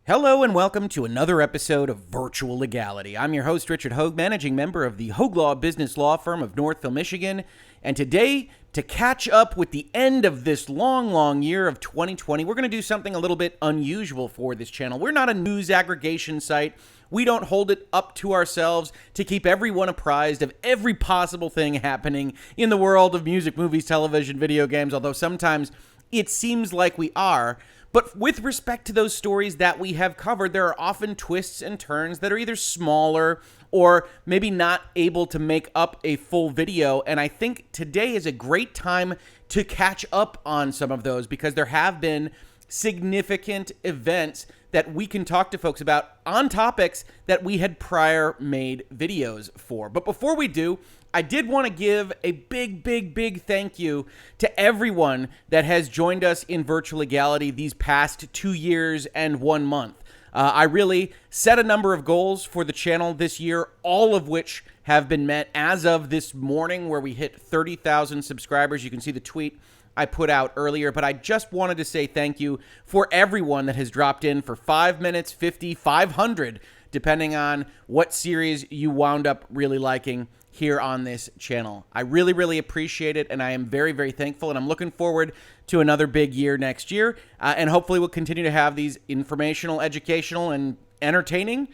Hello and welcome to another episode of Virtual Legality. I'm your host, Richard Hoeg, managing member of the Hoeg Law business law firm of Northville, Michigan. And today, to catch up with the end of this long year of 2020, we're going to do something a little bit unusual for this channel. We're not a news aggregation site. We don't hold it up to ourselves to keep everyone apprised of every possible thing happening in the world of music, movies, television, video games, although sometimes it seems like we are. But with respect to those stories that we have covered, there are often twists and turns that are either smaller or maybe not able to make up a full video. And I think today is a great time to catch up on some of those because there have been significant events that we can talk to folks about on topics that we had prior made videos for. But before we do, I did want to give a big thank you to everyone that has joined us in Virtual Legality these past 2 years and 1 month. I really set a number of goals for the channel this year, all of which have been met as of this morning where we hit 30,000 subscribers. You can see the tweet I put out earlier, but I just wanted to say thank you for everyone that has dropped in for 5 minutes, 50, 500, depending on what series you wound up really liking here on this channel. I really appreciate it, and I am very thankful, and I'm looking forward to another big year next year, and hopefully we'll continue to have these informational, educational, and entertaining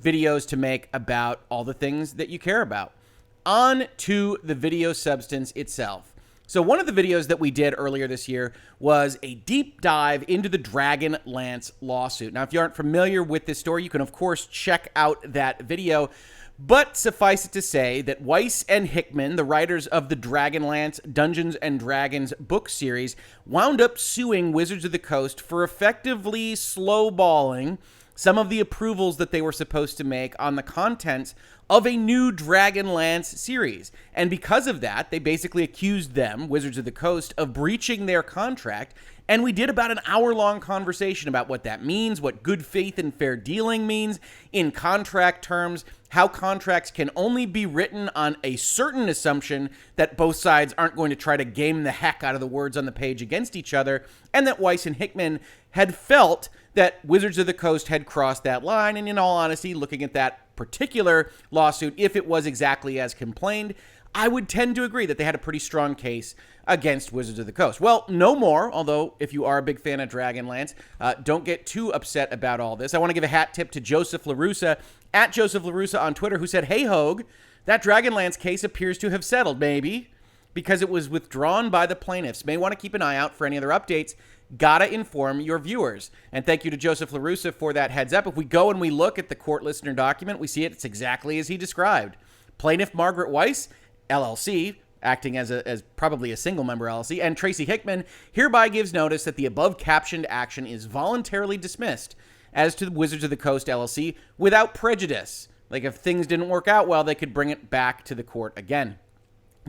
videos to make about all the things that you care about. On to the video substance itself. So one of the videos that we did earlier this year was a deep dive into the Dragonlance lawsuit. Now, if you aren't familiar with this story, you can, of course, check out that video. But suffice it to say that Weiss and Hickman, the writers of the Dragonlance Dungeons & Dragons book series, wound up suing Wizards of the Coast for effectively slowballing some of the approvals that they were supposed to make on the contents of a new Dragonlance series. And because of that, they basically accused them, Wizards of the Coast, of breaching their contract. And we did about an hour-long conversation about what that means, what good faith and fair dealing means in contract terms, how contracts can only be written on a certain assumption that both sides aren't going to try to game the heck out of the words on the page against each other, and that Weiss and Hickman had felt that Wizards of the Coast had crossed that line. And in all honesty, looking at that particular lawsuit, if it was exactly as complained, I would tend to agree that they had a pretty strong case against Wizards of the Coast. Well, no more, although if you are a big fan of Dragonlance, don't get too upset about all this. I want to give a hat tip to Joseph LaRussa, at Joseph LaRussa on Twitter, who said, "Hey, Hoeg, that Dragonlance case appears to have settled, maybe, because it was withdrawn by the plaintiffs. May want to keep an eye out for any other updates. Gotta inform your viewers." And thank you to Joseph LaRussa for that heads up. If we go and we look at the court listener document, we see it's exactly as he described. Plaintiff Margaret Weiss, LLC, acting as probably a single member LLC, and Tracy Hickman hereby gives notice that the above captioned action is voluntarily dismissed as to the Wizards of the Coast LLC without prejudice. Like if things didn't work out well, they could bring it back to the court again.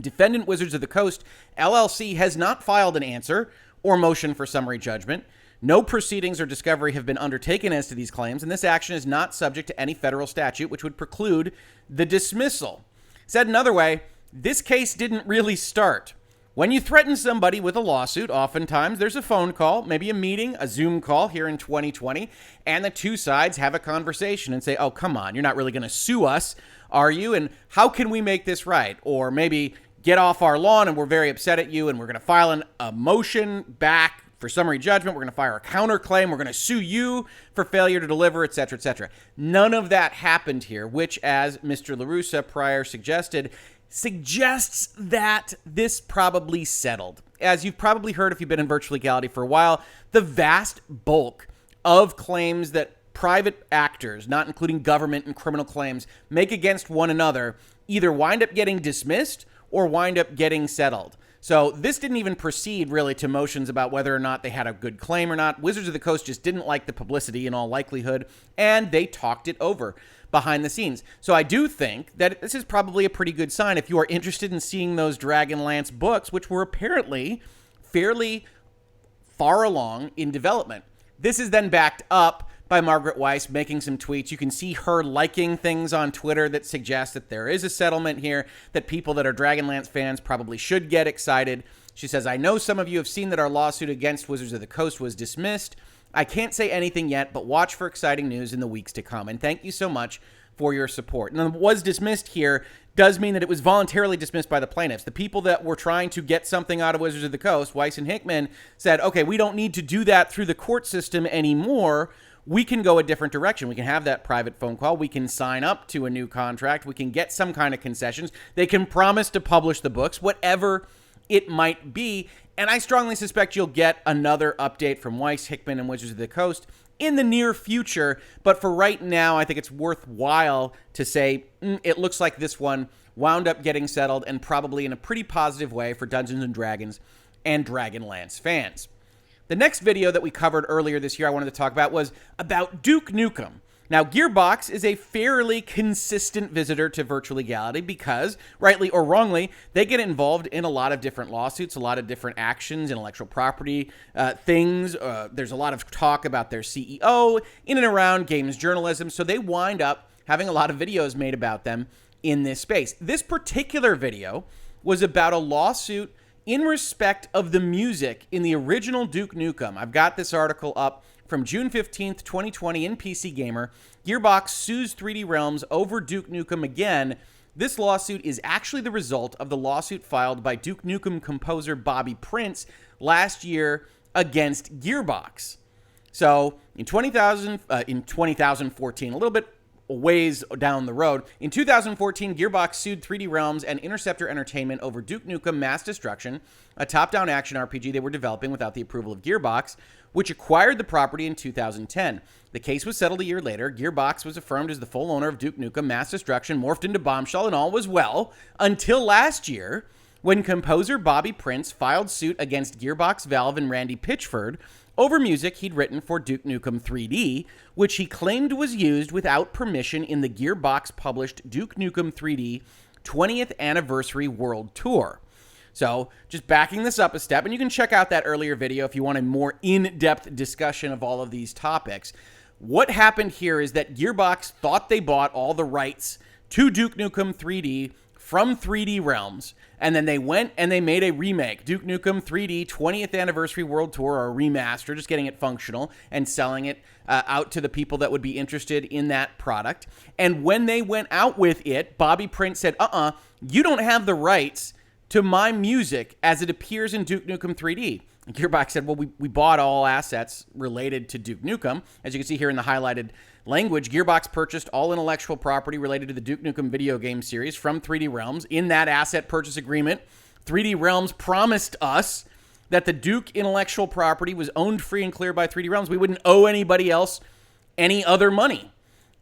Defendant Wizards of the Coast LLC has not filed an answer or motion for summary judgment. No proceedings or discovery have been undertaken as to these claims, and this action is not subject to any federal statute which would preclude the dismissal. Said another way, this case didn't really start. When you threaten somebody with a lawsuit, oftentimes there's a phone call, maybe a meeting, a Zoom call here in 2020, and the two sides have a conversation and say, "Oh, come on, you're not really going to sue us, are you? And how can we make this right?" Or maybe, "Get off our lawn and we're very upset at you and we're going to file a motion back for summary judgment. We're going to file a counterclaim. We're going to sue you for failure to deliver," etc., etc. None of that happened here, which, as Mr. LaRussa prior suggests that this probably settled. As you've probably heard if you've been in Virtual Legality for a while, the vast bulk of claims that private actors, not including government and criminal claims, make against one another either wind up getting dismissed or wind up getting settled. So this didn't even proceed really to motions about whether or not they had a good claim or not. Wizards of the Coast just didn't like the publicity in all likelihood, and they talked it over behind the scenes. So I do think that this is probably a pretty good sign if you are interested in seeing those Dragonlance books, which were apparently fairly far along in development. This is then backed up by Margaret Weiss making some tweets. You can see her liking things on Twitter that suggest that there is a settlement here, that people that are Dragonlance fans probably should get excited. She says, "I know some of you have seen that our lawsuit against Wizards of the Coast was dismissed. I can't say anything yet, but watch for exciting news in the weeks to come. And thank you so much for your support. And was dismissed here does mean that it was voluntarily dismissed by the plaintiffs. The people that were trying to get something out of Wizards of the Coast, Weiss and Hickman, said, okay, we don't need to do that through the court system anymore. We can go a different direction. We can have that private phone call. We can sign up to a new contract. We can get some kind of concessions. They can promise to publish the books, whatever it might be. And I strongly suspect you'll get another update from Weiss, Hickman, and Wizards of the Coast in the near future. But for right now, I think it's worthwhile to say it looks like this one wound up getting settled, and probably in a pretty positive way for Dungeons & Dragons and Dragonlance fans. The next video that we covered earlier this year I wanted to talk about was about Duke Nukem. Now, Gearbox is a fairly consistent visitor to virtual legality because, rightly or wrongly, they get involved in a lot of different lawsuits, a lot of different actions, intellectual property things. There's a lot of talk about their CEO in and around games journalism, so they wind up having a lot of videos made about them in this space. This particular video was about a lawsuit in respect of the music in the original Duke Nukem. I've got this article up from June 15th, 2020 in PC Gamer. Gearbox sues 3D Realms over Duke Nukem again. This lawsuit is actually the result of the lawsuit filed by Duke Nukem composer Bobby Prince last year against Gearbox. So in 2014, a little bit ways down the road, in 2014, Gearbox sued 3D Realms and Interceptor Entertainment over Duke Nukem Mass Destruction, a top-down action RPG they were developing without the approval of Gearbox, which acquired the property in 2010. The case was settled a year later. Gearbox was affirmed as the full owner of Duke Nukem Mass Destruction, morphed into Bombshell, and all was well, until last year, when composer Bobby Prince filed suit against Gearbox, Valve, and Randy Pitchford over music he'd written for Duke Nukem 3D, which he claimed was used without permission in the Gearbox-published Duke Nukem 3D 20th Anniversary World Tour. So, just backing this up a step, and you can check out that earlier video if you want a more in-depth discussion of all of these topics. What happened here is that Gearbox thought they bought all the rights to Duke Nukem 3D from 3D Realms, and then they went and they made a remake, Duke Nukem 3D 20th Anniversary World Tour, or a remaster, just getting it functional and selling it out to the people that would be interested in that product. And when they went out with it, Bobby Prince said, you don't have the rights to my music as it appears in Duke Nukem 3D. And Gearbox said, well, we bought all assets related to Duke Nukem. As you can see here in the highlighted language, Gearbox purchased all intellectual property related to the Duke Nukem video game series from 3D Realms. In that asset purchase agreement, 3D Realms promised us that the Duke intellectual property was owned free and clear by 3D Realms. We wouldn't owe anybody else any other money.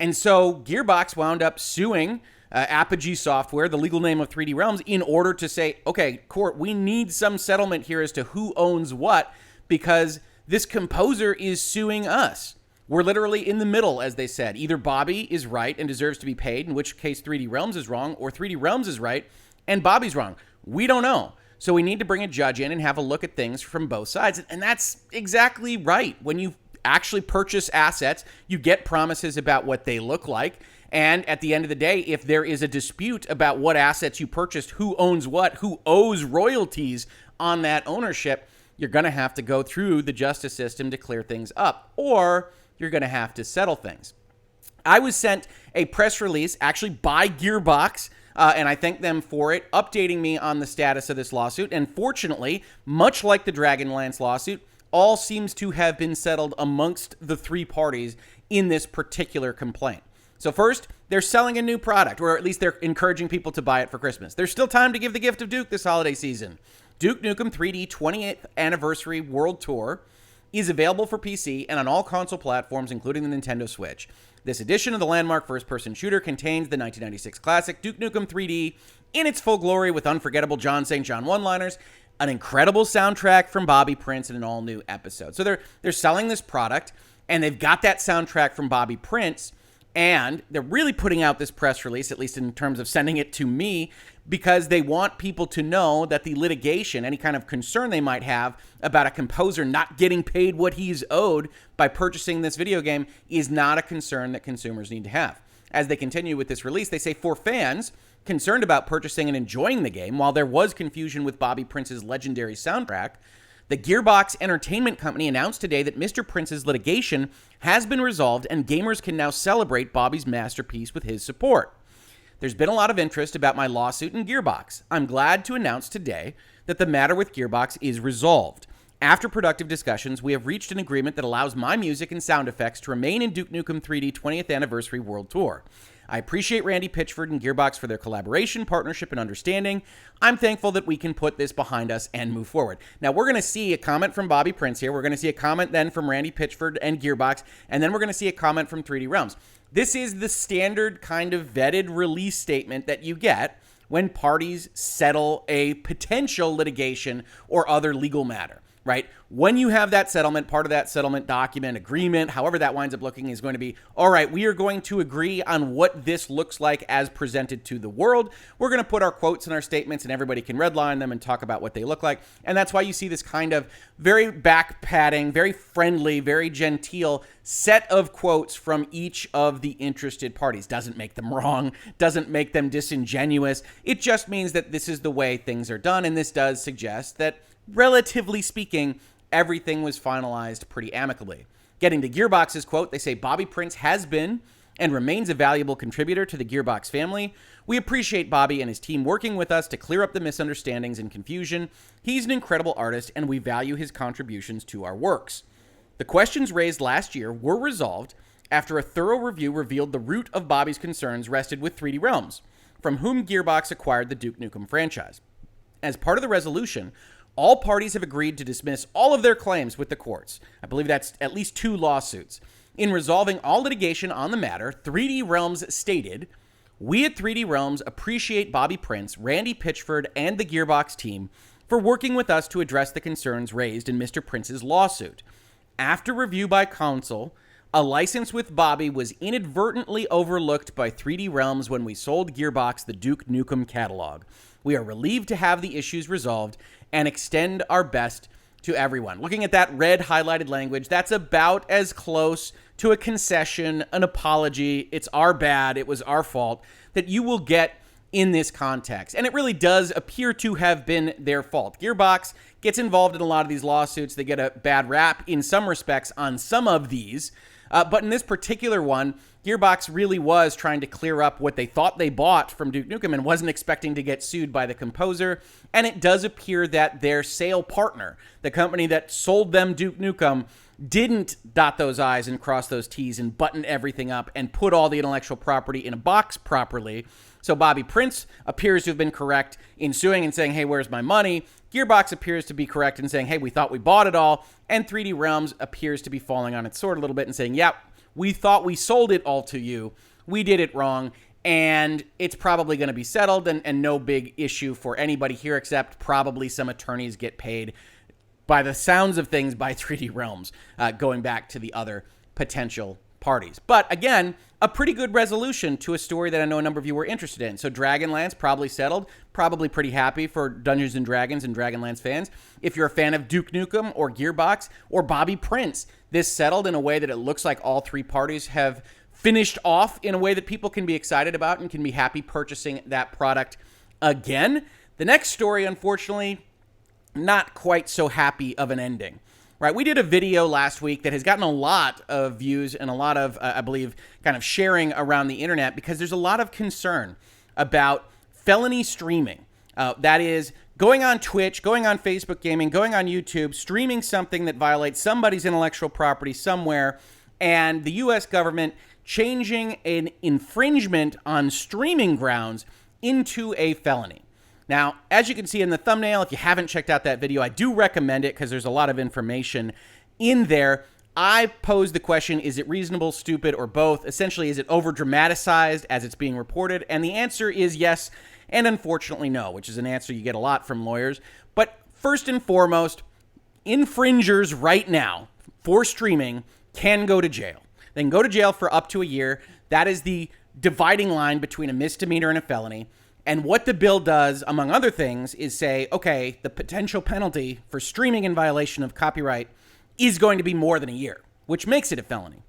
And so Gearbox wound up suing Apogee Software, the legal name of 3D Realms, in order to say, okay, court, we need some settlement here as to who owns what, because this composer is suing us. We're literally in the middle, as they said. Either Bobby is right and deserves to be paid, in which case 3D Realms is wrong, or 3D Realms is right and Bobby's wrong. We don't know. So we need to bring a judge in and have a look at things from both sides. And that's exactly right. When you actually purchase assets, you get promises about what they look like. And at the end of the day, if there is a dispute about what assets you purchased, who owns what, who owes royalties on that ownership, you're going to have to go through the justice system to clear things up, or you're going to have to settle things. I was sent a press release actually by Gearbox, and I thank them for it, updating me on the status of this lawsuit. And fortunately, much like the Dragonlance lawsuit, all seems to have been settled amongst the three parties in this particular complaint. So first, they're selling a new product, or at least they're encouraging people to buy it for Christmas. There's still time to give the gift of Duke this holiday season. Duke Nukem 3D 20th Anniversary World Tour is available for PC and on all console platforms, including the Nintendo Switch. This edition of the landmark first-person shooter contains the 1996 classic Duke Nukem 3D in its full glory with unforgettable John St. John one-liners, an incredible soundtrack from Bobby Prince, and an all-new episode. So they're selling this product, and they've got that soundtrack from Bobby Prince, and they're really putting out this press release, at least in terms of sending it to me, because they want people to know that the litigation, any kind of concern they might have about a composer not getting paid what he's owed by purchasing this video game, is not a concern that consumers need to have. As they continue with this release, they say, for fans concerned about purchasing and enjoying the game, while there was confusion with Bobby Prince's legendary soundtrack, The Gearbox Entertainment Company announced today that Mr. Prince's litigation has been resolved and gamers can now celebrate Bobby's masterpiece with his support. There's been a lot of interest about my lawsuit in Gearbox. I'm glad to announce today that the matter with Gearbox is resolved. After productive discussions, we have reached an agreement that allows my music and sound effects to remain in Duke Nukem 3D 20th Anniversary World Tour. I appreciate Randy Pitchford and Gearbox for their collaboration, partnership, and understanding. I'm thankful that we can put this behind us and move forward. Now, we're going to see a comment from Bobby Prince here. We're going to see a comment then from Randy Pitchford and Gearbox, and then we're going to see a comment from 3D Realms. This is the standard kind of vetted release statement that you get when parties settle a potential litigation or other legal matter, right? When you have that settlement, part of that settlement document, agreement, however that winds up looking, is going to be, all right, we are going to agree on what this looks like as presented to the world. We're going to put our quotes and our statements and everybody can redline them and talk about what they look like. And that's why you see this kind of very back-patting, very friendly, very genteel set of quotes from each of the interested parties. Doesn't make them wrong, doesn't make them disingenuous. It just means that this is the way things are done. And this does suggest that, relatively speaking, everything was finalized pretty amicably. Getting to Gearbox's quote, they say, Bobby Prince has been and remains a valuable contributor to the Gearbox family. We appreciate Bobby and his team working with us to clear up the misunderstandings and confusion. He's an incredible artist, and we value his contributions to our works. The questions raised last year were resolved after a thorough review revealed the root of Bobby's concerns rested with 3D Realms, from whom Gearbox acquired the Duke Nukem franchise. As part of the resolution, all parties have agreed to dismiss all of their claims with the courts. I believe that's at least 2 lawsuits. In resolving all litigation on the matter, 3D Realms stated, we at 3D Realms appreciate Bobby Prince, Randy Pitchford, and the Gearbox team for working with us to address the concerns raised in Mr. Prince's lawsuit. After review by counsel, a license with Bobby was inadvertently overlooked by 3D Realms when we sold Gearbox the Duke Nukem catalog. We are relieved to have the issues resolved and extend our best to everyone. Looking at that red highlighted language, that's about as close to a concession, an apology, it's our bad, it was our fault, that you will get in this context. And it really does appear to have been their fault. Gearbox gets involved in a lot of these lawsuits. They get a bad rap in some respects on some of these. But in this particular one, Gearbox really was trying to clear up what they thought they bought from Duke Nukem and wasn't expecting to get sued by the composer. And it does appear that their sale partner, the company that sold them Duke Nukem, didn't dot those I's and cross those T's and button everything up and put all the intellectual property in a box properly. So Bobby Prince appears to have been correct in suing and saying, hey, where's my money? Gearbox appears to be correct in saying, hey, we thought we bought it all. And 3D Realms appears to be falling on its sword a little bit and saying, yep, we thought we sold it all to you. We did it wrong. And it's probably going to be settled and no big issue for anybody here, except probably some attorneys get paid, by the sounds of things, by 3D Realms, going back to the other potential parties. But again, a pretty good resolution to a story that I know a number of you were interested in. So Dragonlance probably settled, probably pretty happy for Dungeons & Dragons and Dragonlance fans. If you're a fan of Duke Nukem or Gearbox or Bobby Prince, this settled in a way that it looks like all 3 parties have finished off in a way that people can be excited about and can be happy purchasing that product again. The next story, unfortunately, not quite so happy of an ending. Right, we did a video last week that has gotten a lot of views and a lot of, I believe, kind of sharing around the internet because there's a lot of concern about felony streaming. That is, going on Twitch, going on Facebook Gaming, going on YouTube, streaming something that violates somebody's intellectual property somewhere, and the U.S. government changing an infringement on streaming grounds into a felony. Now, as you can see in the thumbnail, if you haven't checked out that video, I do recommend it because there's a lot of information in there. I posed the question, is it reasonable, stupid, or both? Essentially, is it over-dramatized as it's being reported? And the answer is yes, and unfortunately no, which is an answer you get a lot from lawyers. But first and foremost, infringers right now for streaming can go to jail. They can go to jail for up to a year. That is the dividing line between a misdemeanor and a felony. And what the bill does, among other things, is say, okay, the potential penalty for streaming in violation of copyright is going to be more than a year, which makes it a felony.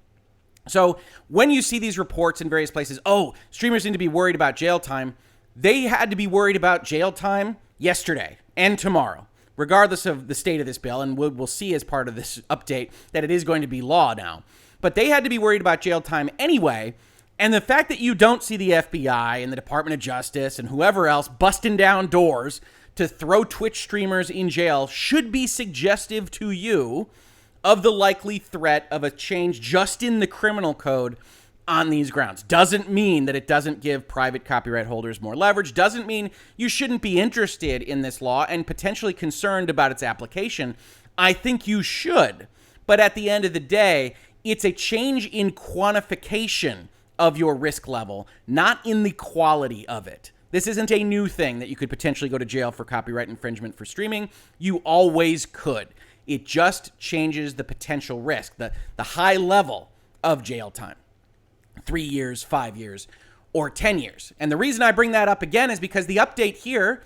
So when you see these reports in various places, oh, streamers need to be worried about jail time, they had to be worried about jail time yesterday and tomorrow. regardless of the state of this bill, and we'll see as part of this update that it is going to be law now. But they had to be worried about jail time anyway. And the fact that you don't see the FBI and the Department of Justice and whoever else busting down doors to throw Twitch streamers in jail should be suggestive to you of the likely threat of a change just in the criminal code on these grounds. Doesn't mean that it doesn't give private copyright holders more leverage. Doesn't mean you shouldn't be interested in this law and potentially concerned about its application. I think you should. But at the end of the day, it's a change in quantification of your risk level, not in the quality of it. This isn't a new thing that you could potentially go to jail for copyright infringement for streaming. You always could. It just changes the potential risk, the high level of jail time. 3 years, 5 years, or 10 years. And the reason I bring that up again is because the update here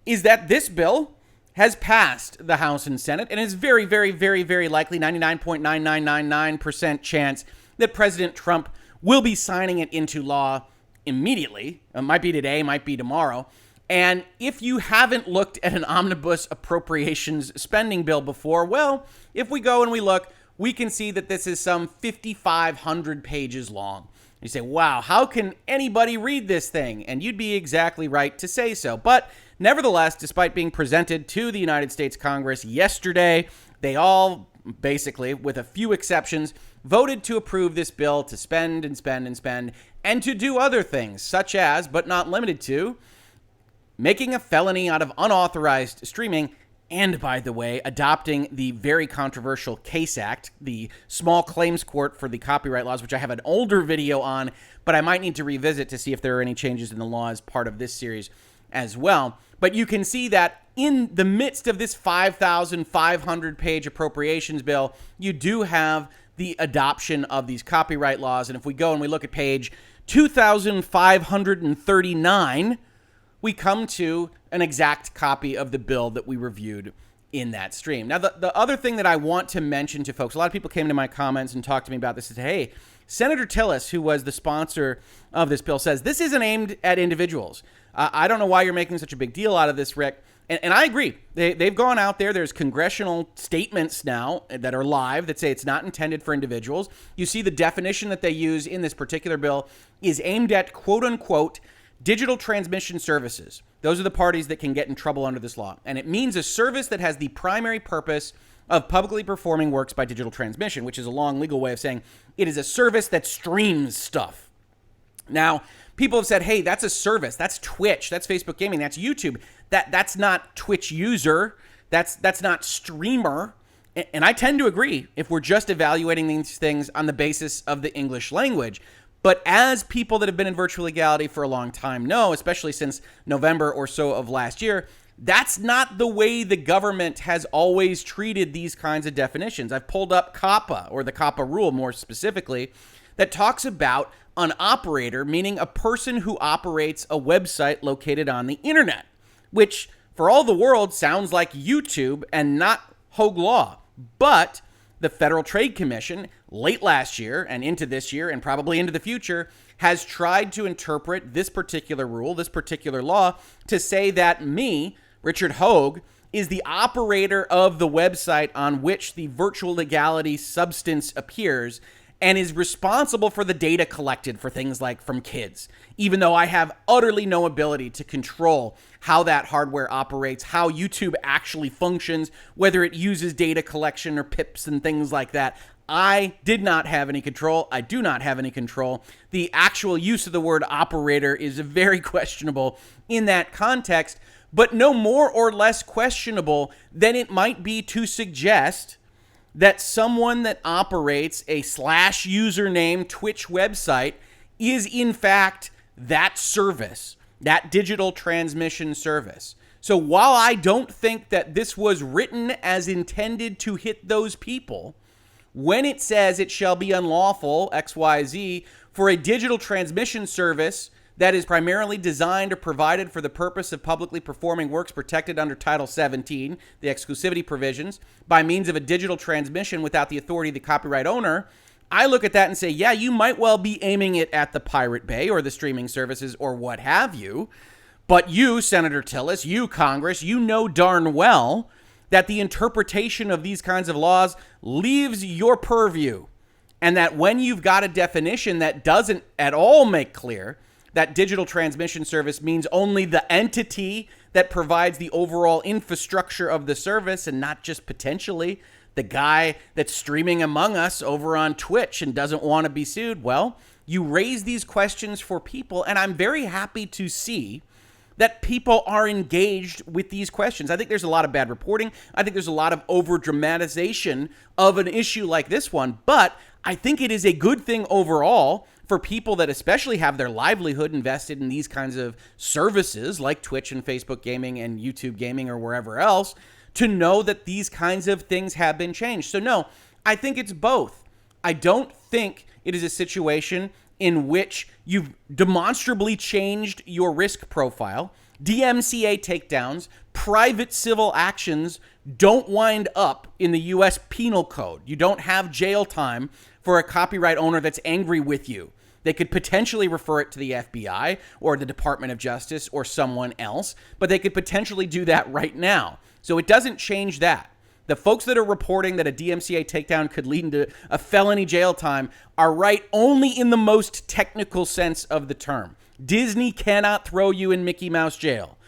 is that this bill has passed the House and Senate and is very, very, very, very likely, 99.9999% chance that President Trump will be signing it into law immediately. It might be today, might be tomorrow. And if you haven't looked at an omnibus appropriations spending bill before, well, if we go and we look, we can see that this is some 5,500 pages long. You say, wow, how can anybody read this thing? And you'd be exactly right to say so. But nevertheless, despite being presented to the United States Congress yesterday, they all basically, with a few exceptions, voted to approve this bill to spend and spend and spend and to do other things, such as, but not limited to, making a felony out of unauthorized streaming and, by the way, adopting the very controversial CASE Act, the small claims court for the copyright laws, which I have an older video on, but I might need to revisit to see if there are any changes in the law as part of this series as well. But you can see that in the midst of this 5,500-page appropriations bill, you do have the adoption of these copyright laws. And if we go and we look at page 2,539, we come to an exact copy of the bill that we reviewed in that stream. Now, the other thing that I want to mention to folks, a lot of people came to my comments and talked to me about this and said, hey, Senator Tillis, who was the sponsor of this bill, says this isn't aimed at individuals. I don't know why you're making such a big deal out of this, Rick. And I agree. They've gone out there. There's congressional statements now that are live that say it's not intended for individuals. You see the definition that they use in this particular bill is aimed at, quote unquote, digital transmission services. Those are the parties that can get in trouble under this law. And it means a service that has the primary purpose of publicly performing works by digital transmission, which is a long legal way of saying it is a service that streams stuff. Now, people have said, hey, that's a service. That's Twitch. That's Facebook Gaming. That's YouTube. That's not Twitch user. That's not streamer. And I tend to agree if we're just evaluating these things on the basis of the English language. But as people that have been in virtual legality for a long time know, especially since November or so of last year, that's not the way the government has always treated these kinds of definitions. I've pulled up COPPA, or the COPPA rule more specifically, that talks about an operator, meaning a person who operates a website located on the internet, which for all the world sounds like YouTube and not Hoeg law. But the Federal Trade Commission, late last year and into this year and probably into the future, has tried to interpret this particular rule, this particular law, to say that me, Richard Hoeg, is the operator of the website on which the virtual legality substance appears and is responsible for the data collected for things like from kids, even though I have utterly no ability to control how that hardware operates, how YouTube actually functions, whether it uses data collection or pips and things like that. I did not have any control. I do not have any control. The actual use of the word operator is very questionable in that context, but no more or less questionable than it might be to suggest that someone that operates a /username Twitch website is in fact that service, that digital transmission service. So while I don't think that this was written as intended to hit those people, when it says it shall be unlawful, XYZ, for a digital transmission service that is primarily designed or provided for the purpose of publicly performing works protected under Title 17, the exclusivity provisions, by means of a digital transmission without the authority of the copyright owner, I look at that and say, yeah, you might well be aiming it at the Pirate Bay or the streaming services or what have you. But you, Senator Tillis, you, Congress, you know darn well that the interpretation of these kinds of laws leaves your purview, and that when you've got a definition that doesn't at all make clear that digital transmission service means only the entity that provides the overall infrastructure of the service and not just potentially the guy that's streaming Among Us over on Twitch and doesn't want to be sued, well, you raise these questions for people, and I'm very happy to see that people are engaged with these questions. I think there's a lot of bad reporting. I think there's a lot of over-dramatization of an issue like this one, but I think it is a good thing overall for people that especially have their livelihood invested in these kinds of services like Twitch and Facebook gaming and YouTube gaming or wherever else to know that these kinds of things have been changed. So no, I think it's both. I don't think it is a situation in which you've demonstrably changed your risk profile. DMCA takedowns, private civil actions don't wind up in the U.S. Penal Code. You don't have jail time for a copyright owner that's angry with you. They could potentially refer it to the FBI or the Department of Justice or someone else, but they could potentially do that right now. So it doesn't change that. The folks that are reporting that a DMCA takedown could lead into a felony jail time are right only in the most technical sense of the term. Disney cannot throw you in Mickey Mouse jail.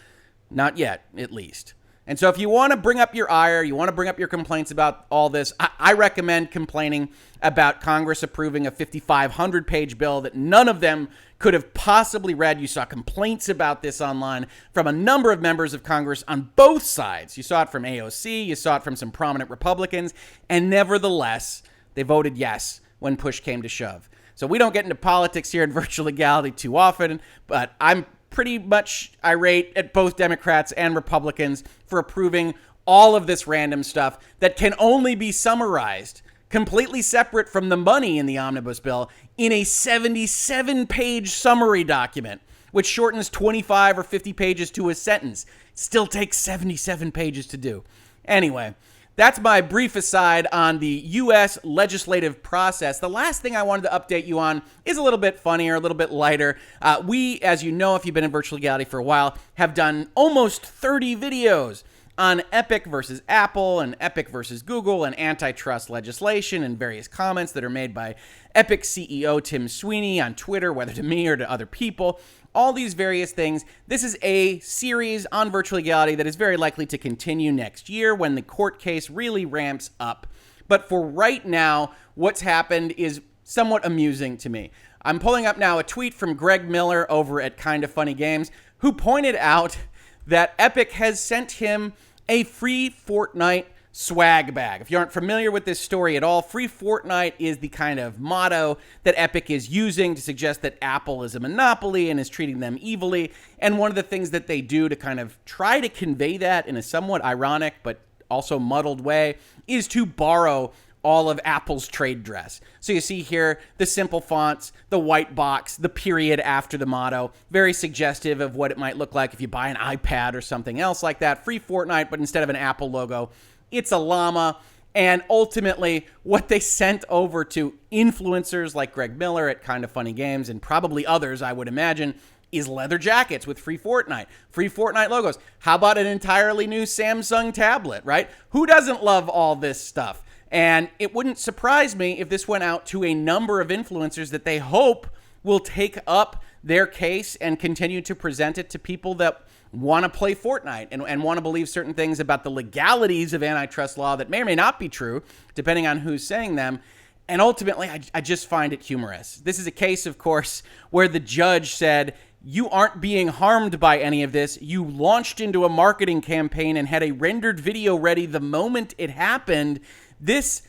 Not yet, at least. And so if you want to bring up your ire, you want to bring up your complaints about all this, I recommend complaining about Congress approving a 5,500-page bill that none of them could have possibly read. You saw complaints about this online from a number of members of Congress on both sides. You saw it from AOC, you saw it from some prominent Republicans, and nevertheless, they voted yes when push came to shove. So we don't get into politics here in Virtual Legality too often, but I'm pretty much irate at both Democrats and Republicans for approving all of this random stuff that can only be summarized completely separate from the money in the omnibus bill in a 77-page summary document, which shortens 25 or 50 pages to a sentence. It still takes 77 pages to do. Anyway, that's my brief aside on the U.S. legislative process. The last thing I wanted to update you on is a little bit funnier, a little bit lighter. We, as you know, if you've been in Virtual Legality for a while, have done almost 30 videos on Epic versus Apple and Epic versus Google and antitrust legislation and various comments that are made by Epic CEO Tim Sweeney on Twitter, whether to me or to other people. All these various things. This is a series on Virtual Legality that is very likely to continue next year when the court case really ramps up. But for right now, what's happened is somewhat amusing to me. I'm pulling up now a tweet from Greg Miller over at Kinda Funny Games, who pointed out that Epic has sent him a free Fortnite swag bag. If you aren't familiar with this story at all, free Fortnite is the kind of motto that Epic is using to suggest that Apple is a monopoly and is treating them evilly. And one of the things that they do to kind of try to convey that in a somewhat ironic but also muddled way is to borrow all of Apple's trade dress. So you see here the simple fonts, the white box, the period after the motto, very suggestive of what it might look like if you buy an iPad or something else like that. Free Fortnite, but instead of an Apple logo, it's a llama. And ultimately, what they sent over to influencers like Greg Miller at Kinda Funny Games and probably others, I would imagine, is leather jackets with free Fortnite logos. How about an entirely new Samsung tablet, right? Who doesn't love all this stuff? And it wouldn't surprise me if this went out to a number of influencers that they hope will take up their case and continue to present it to people that want to play Fortnite and want to believe certain things about the legalities of antitrust law that may or may not be true, depending on who's saying them. And ultimately, I just find it humorous. This is a case, of course, where the judge said, you aren't being harmed by any of this. You launched into a marketing campaign and had a rendered video ready the moment it happened. This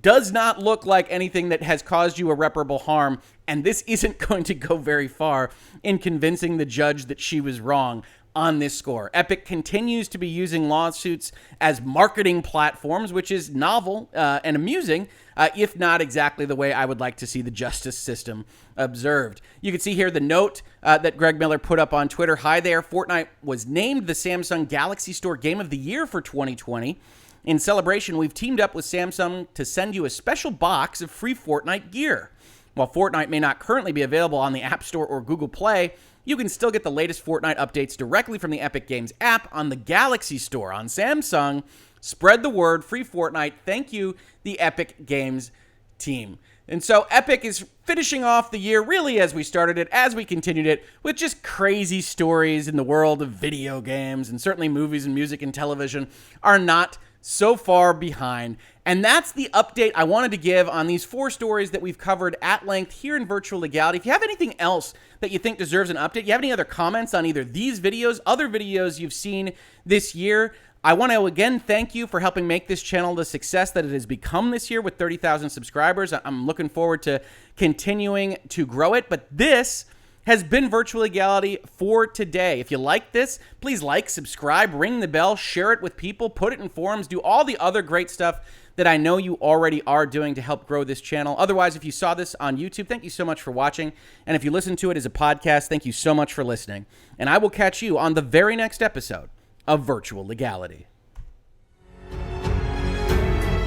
does not look like anything that has caused you irreparable harm, and this isn't going to go very far in convincing the judge that she was wrong on this score. Epic continues to be using lawsuits as marketing platforms, which is novel and amusing, if not exactly the way I would like to see the justice system observed. You can see here the note that Greg Miller put up on Twitter. Hi there, Fortnite was named the Samsung Galaxy Store Game of the Year for 2020. In celebration, we've teamed up with Samsung to send you a special box of free Fortnite gear. While Fortnite may not currently be available on the App Store or Google Play, you can still get the latest Fortnite updates directly from the Epic Games app on the Galaxy Store on Samsung. Spread the word, free Fortnite. Thank you, the Epic Games team. And so Epic is finishing off the year really as we started it, as we continued it, with just crazy stories in the world of video games, and certainly movies and music and television are not so far behind. And that's the update I wanted to give on these 4 stories that we've covered at length here in Virtual Legality. If you have anything else that you think deserves an update, you have any other comments on either these videos, other videos you've seen this year, I want to again thank you for helping make this channel the success that it has become this year with 30,000 subscribers. I'm looking forward to continuing to grow it, but this has been Virtual Legality for today. If you like this, please like, subscribe, ring the bell, share it with people, put it in forums, do all the other great stuff that I know you already are doing to help grow this channel. Otherwise, if you saw this on YouTube, thank you so much for watching. And if you listen to it as a podcast, thank you so much for listening. And I will catch you on the very next episode of Virtual Legality.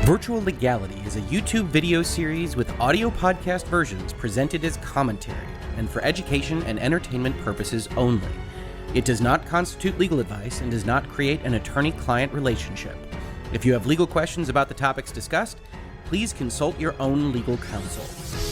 Virtual Legality is a YouTube video series with audio podcast versions presented as commentary and for education and entertainment purposes only. It does not constitute legal advice and does not create an attorney-client relationship. If you have legal questions about the topics discussed, please consult your own legal counsel.